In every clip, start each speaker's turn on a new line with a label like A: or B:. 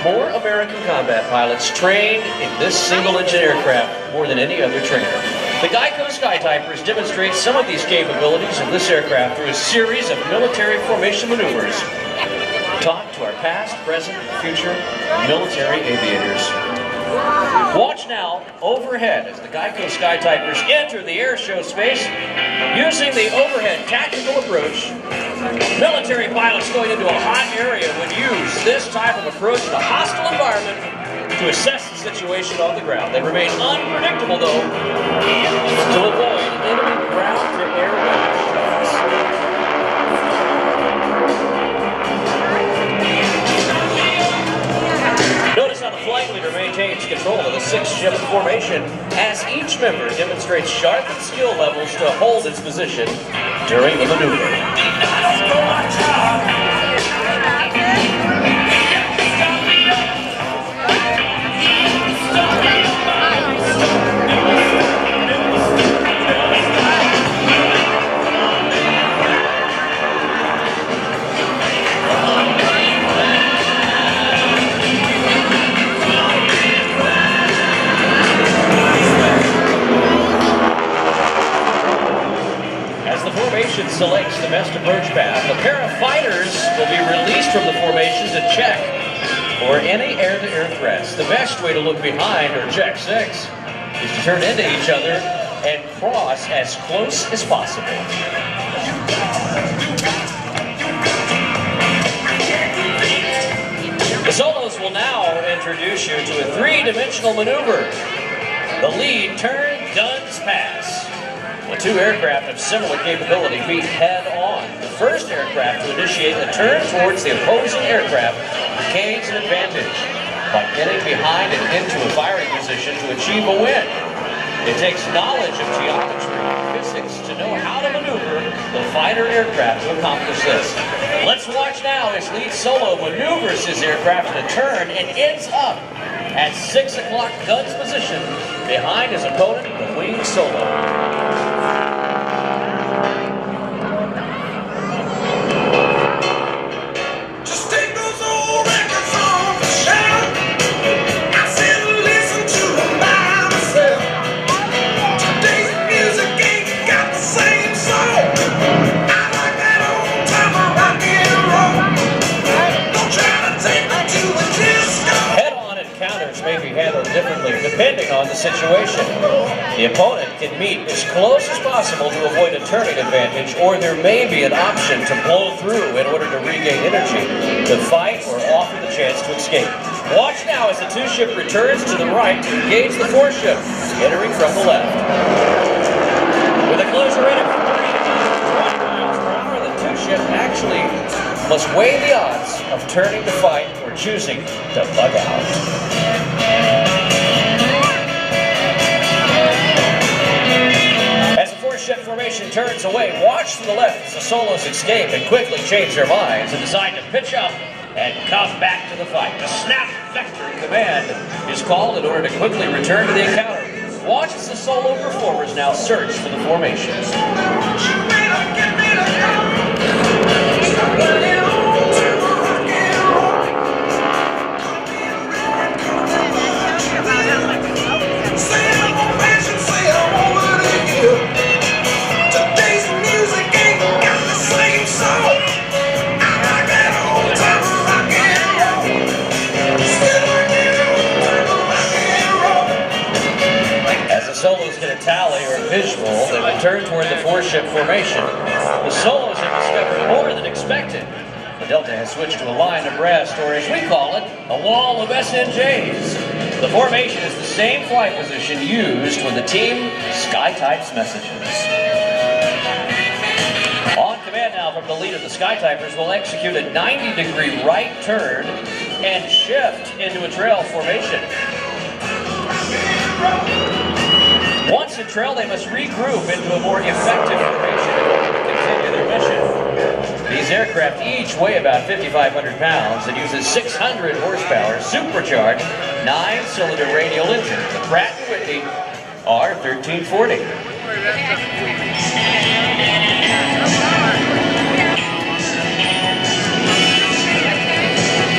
A: more American combat pilots trained in this single-engine aircraft more than any other trainer. The GEICO Skytypers demonstrate some of these capabilities of this aircraft through a series of military formation maneuvers taught to our past, present, and future military aviators. Watch now overhead as the GEICO Skytypers enter the airshow space using the overhead tactical approach. Military pilots going into a hot area would use this type of approach in a hostile environment to assess the situation on the ground. They remain unpredictable, though, to avoid enemy ground-to-air weapons. Notice how the flight leader maintains control of the six-ship formation as each member demonstrates sharpened skill levels to hold its position during the maneuver. Selects the best approach path. A pair of fighters will be released from the formation to check for any air-to-air threats. The best way to look behind or check six is to turn into each other and cross as close as possible. The solos will now introduce you to a three-dimensional maneuver. The lead turn, guns, pass. The two aircraft of similar capability meet head-on. The first aircraft to initiate a turn towards the opposing aircraft gains an advantage by getting behind and into a firing position to achieve a win. It takes knowledge of geometry and physics to know how to maneuver the fighter aircraft to accomplish this. Let's watch now as lead solo maneuvers his aircraft in a turn and ends up at 6 o'clock guns position behind his opponent, the wing solo. Differently depending on the situation. The opponent can meet as close as possible to avoid a turning advantage, or there may be an option to blow through in order to regain energy, to fight, or offer the chance to escape. Watch now as the two-ship returns to the right to engage the four-ship, entering from the left. With a closer in at 20 miles per hour, the two-ship actually must weigh the odds of turning to fight or choosing to bug out. Ship formation turns away. Watch to the left as the solos escape and quickly change their minds and decide to pitch up and come back to the fight. The snap vector command is called in order to quickly return to the encounter. Watch as the solo performers now search for the formation. Tally or visual, they will turn toward the four-ship formation. The solos have discovered more than expected. The Delta has switched to a line abreast, or as we call it, a wall of SNJs. The formation is the same flight position used when the team Skytypes messages. On command now from the lead of the Skytypers, will execute a 90-degree right turn and shift into a trail formation. Once in trail, they must regroup into a more effective formation in order to continue their mission. These aircraft each weigh about 5,500 pounds and uses 600 horsepower supercharged 9-cylinder radial engine, the Pratt & Whitney R1340.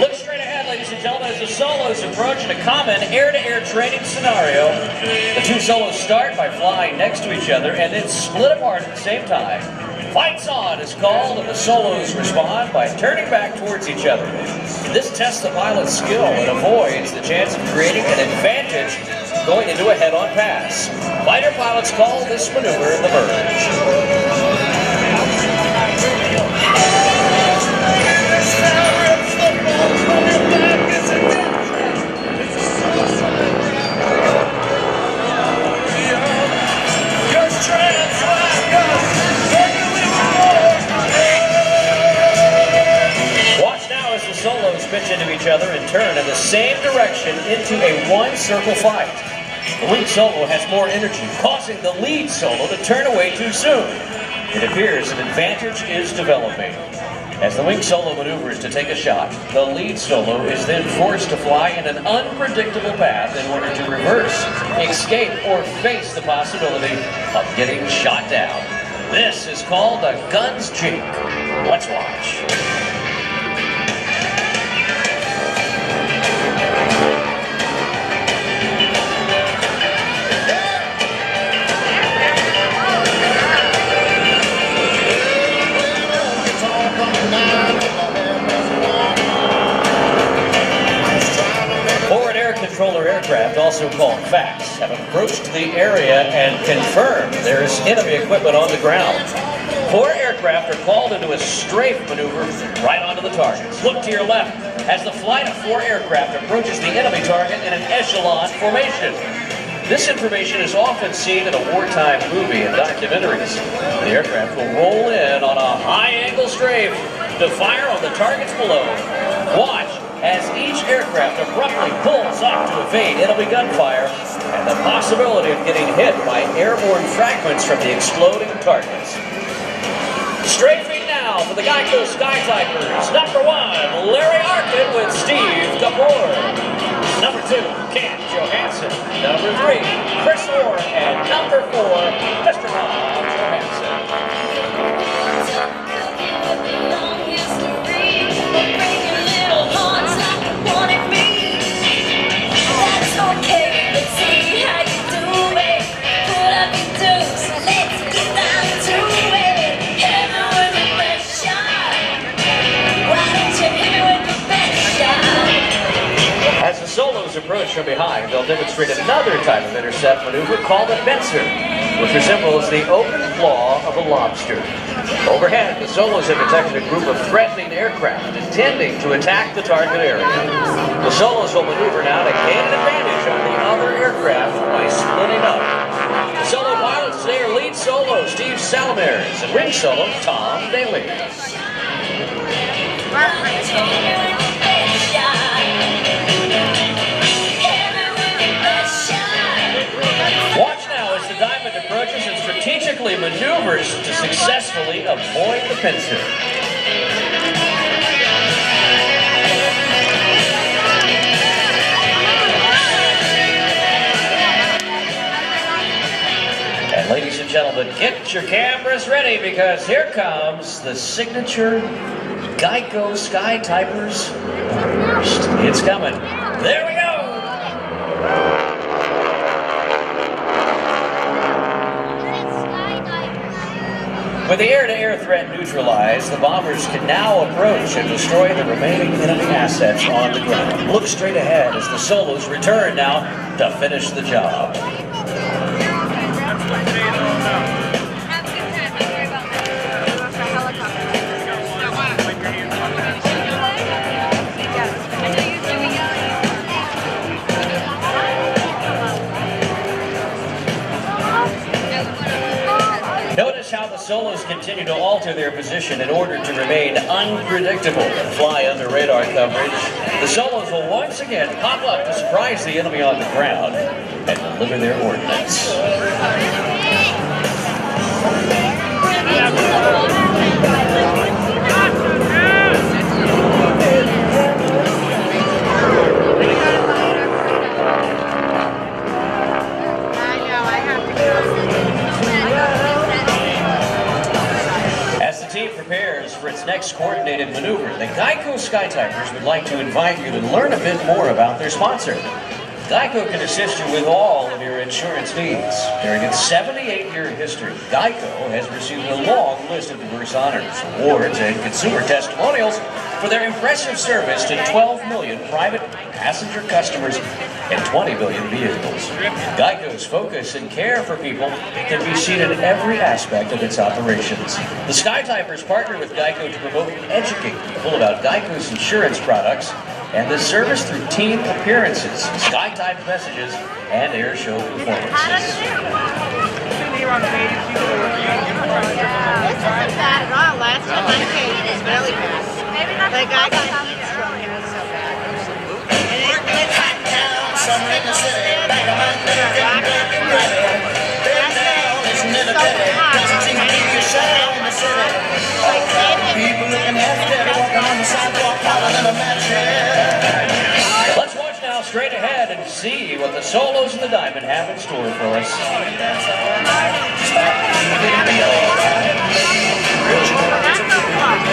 A: Look straight ahead, ladies and gentlemen, as the solos approach in a common air-to-air training scenario. The two solos start by flying next to each other and then split apart at the same time. Lights on is called, and the solos respond by turning back towards each other. This tests the pilot's skill and avoids the chance of creating an advantage going into a head-on pass. Fighter pilots call this maneuver the verge. Solos pitch into each other and turn in the same direction into a one-circle fight. The wing solo has more energy, causing the lead solo to turn away too soon. It appears an advantage is developing. As the wing solo maneuvers to take a shot, the lead solo is then forced to fly in an unpredictable path in order to reverse, escape, or face the possibility of getting shot down. This is called a gun's cheek. Let's watch. Controller aircraft, also called FACs, have approached the area and confirmed there is enemy equipment on the ground. 4 aircraft are called into a strafe maneuver right onto the targets. Look to your left as the flight of 4 aircraft approaches the enemy target in an echelon formation. This information is often seen in a wartime movie and documentaries. The aircraft will roll in on a high-angle strafe to fire on the targets below. Watch as each aircraft abruptly pulls up to evade enemy gunfire and the possibility of getting hit by airborne fragments from the exploding targets. Strafing now for the GEICO Skytypers. Number 1, Larry Arkin with Steve Kapoor. Number 2, Ken Johansson. Number 3, Chris Orr. And number 4, Mr. Tom Johansson. As the solos approach from behind, they'll demonstrate another type of intercept maneuver called a fencer, which resembles the open claw of a lobster. Overhead, the solos have detected a group of threatening aircraft intending to attack the target area. The solos will maneuver now to gain an advantage on the other aircraft by splitting up. The solo pilots today are lead solo Steve Salamers and wing solo Tom Daly. Watch now as the Diamond approaches and strategically maneuvers to successfully avoid the pincer. And ladies and gentlemen, get your cameras ready because here comes the signature GEICO Skytypers burst. It's coming. There we go. With the air-to-air threat neutralized, the bombers can now approach and destroy the remaining enemy assets on the ground. Look straight ahead as the solos return now to finish the job. Notice how the solos continue to alter their position in order to remain unpredictable and fly under radar coverage. The solos will once again pop up to surprise the enemy on the ground and deliver their ordnance. As the team prepares for its next coordinated can maneuver, the GEICO Skytypers would like to invite you to learn a bit more about their sponsor. GEICO can assist you with all of your insurance needs. During its 78-year history, GEICO has received a long list of diverse honors, awards, and consumer testimonials for their impressive service to 12 million private passenger customers and 20 million vehicles. GEICO's focus and care for people can be seen in every aspect of its operations. The Skytypers partner with GEICO to promote and educate people about GEICO's insurance products and the service through team appearances, Skytype messages, and Airshow performances.
B: This isn't bad at all. Last time I came, it was really bad. Maybe not the guy got Kingstown. It was so bad. And it's hot down, summer in the city, back of my neck,
A: let's watch now straight ahead and see what the Solos and the Diamond have in store for us.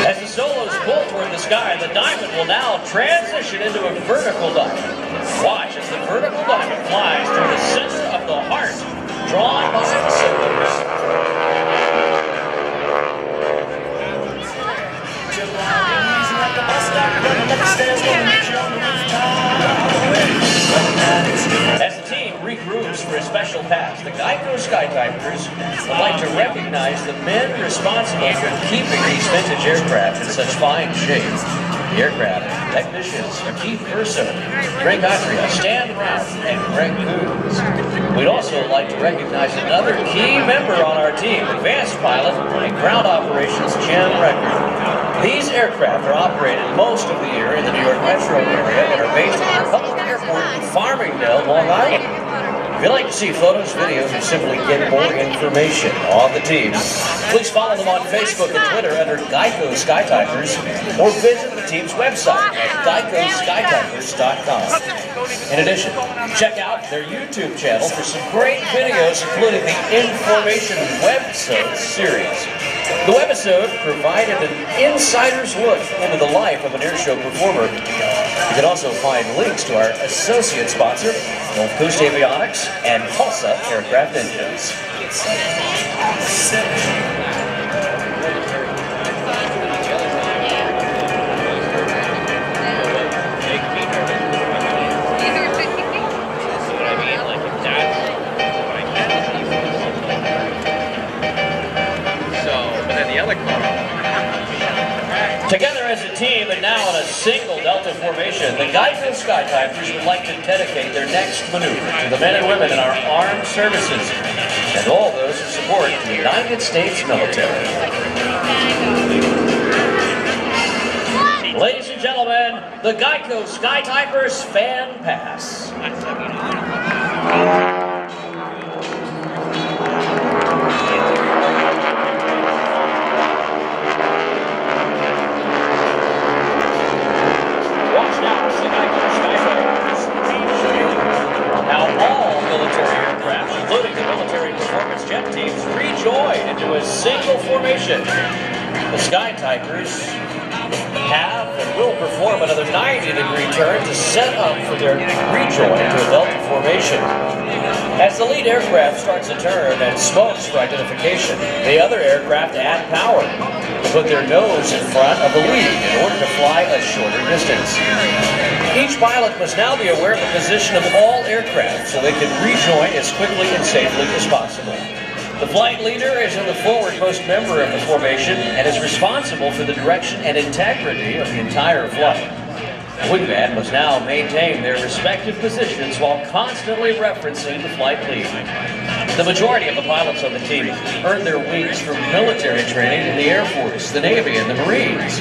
A: As the Solos pull toward the sky, the Diamond will now transition into a vertical diamond. Watch as the vertical diamond flies through the center of the heart, drawn by the Solos. As the team regroups for a special pass, the GEICO Skytypers would like to recognize the men responsible for keeping these vintage aircraft in such fine shape. The aircraft technicians are Keith Urso, Greg Atria, Stan Ralph, and Greg Coons. We'd also like to recognize another key member on our team, advanced pilot and ground operations Jim Record. These aircraft are operated most of the year in the New York metro area and are based at the Public Airport in Farmingdale, Long Island. If you'd like to see photos, videos, or simply get more information on the team, please follow them on Facebook and Twitter under GEICO Skytypers or visit the team's website at GEICOSkytypers.com. In addition, check out their YouTube channel for some great videos, including the Information Webisode series. The webisode provided an insider's look into the life of an airshow performer. You can also find links to our associate sponsor, Gulf Coast Avionics and Quonset Aircraft Engines. Together as a team and now in a single Delta formation, the GEICO Skytypers would like to dedicate their next maneuver to the men and women in our armed services and all those who support the United States military. Ladies and gentlemen, the GEICO Skytypers Fan Pass. Into a single formation. The Skytypers have and will perform another 90-degree turn to set up for their rejoin to a Delta formation. As the lead aircraft starts a turn and smokes for identification, the other aircraft add power to put their nose in front of the lead in order to fly a shorter distance. Each pilot must now be aware of the position of all aircraft so they can rejoin as quickly and safely as possible. The flight leader is the forwardmost member of the formation and is responsible for the direction and integrity of the entire flight. The wingman must now maintain their respective positions while constantly referencing the flight lead. The majority of the pilots on the team earned their wings from military training in the Air Force, the Navy, and the Marines.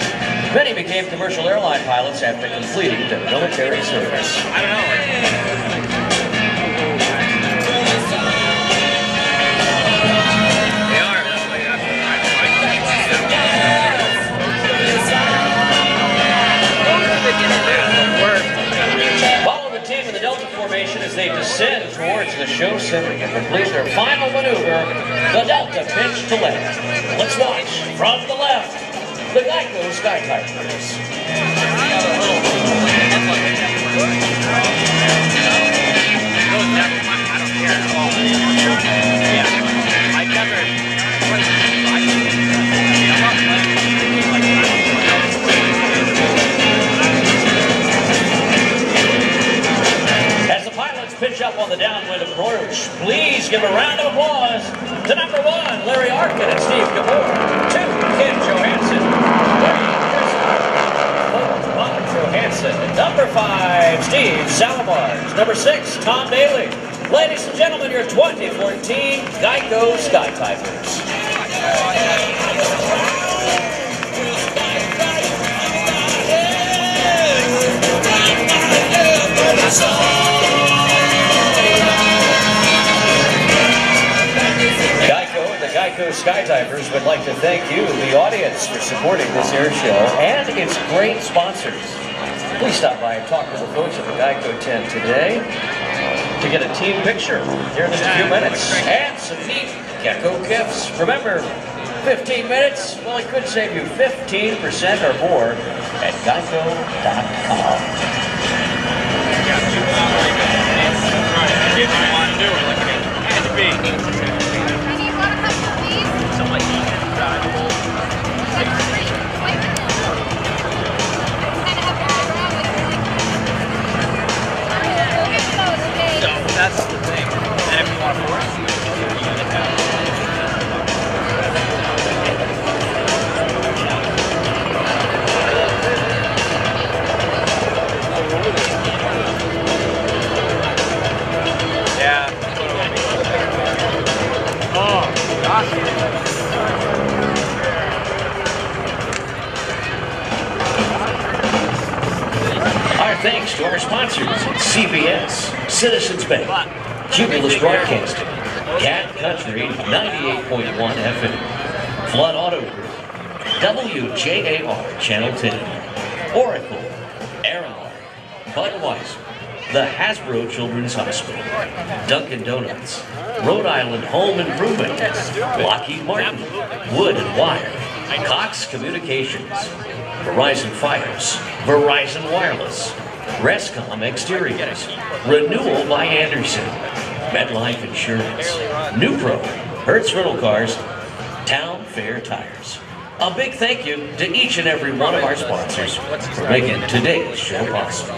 A: Many became commercial airline pilots after completing their military service. I don't know. Follow the team in the Delta formation as they descend towards the show center and complete their final maneuver, the Delta pitch to left. Let's watch from the left. the GEICO Skytypers. As the pilots pitch up on the downwind approach, please give a round of applause to number 1, Larry Arkin and Steve Gabor. 2, Ken Johansson. 3, Bob Johansson. And number 5, Steve Salamars. Number 6, Tom Daly. Ladies and gentlemen, your 2014 GEICO Skytypers. GEICO Skytypers would like to thank you, the audience, for supporting this air show and its great sponsors. Please stop by and talk to the folks at the GEICO tent today to get a team picture here in just a few minutes and some neat gecko gifts. Remember, 15 minutes, well, it could save you 15% or more at geico.com.
C: That's the thing. And if you want to force it, you get that. Yeah. Oh, gosh.
A: Our thanks to our sponsors, CBS, Citizens Bank, Cumulus Broadcasting, Cat Country 98.1 FM, Flood Auto Group, WJAR Channel 10, Oracle, Airline, Budweiser, the Hasbro Children's Hospital, Dunkin' Donuts, Rhode Island Home Improvement, Lockheed Martin, Wood and Wire, Cox Communications, Verizon Fires, Verizon Wireless, Rescom Exteriors, Renewal by Anderson, MetLife Insurance, Newpro, Hertz Rental Cars, Town Fair Tires. A big thank you to each and every one of our sponsors for making today's show possible.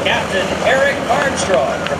A: Captain Eric Armstrong.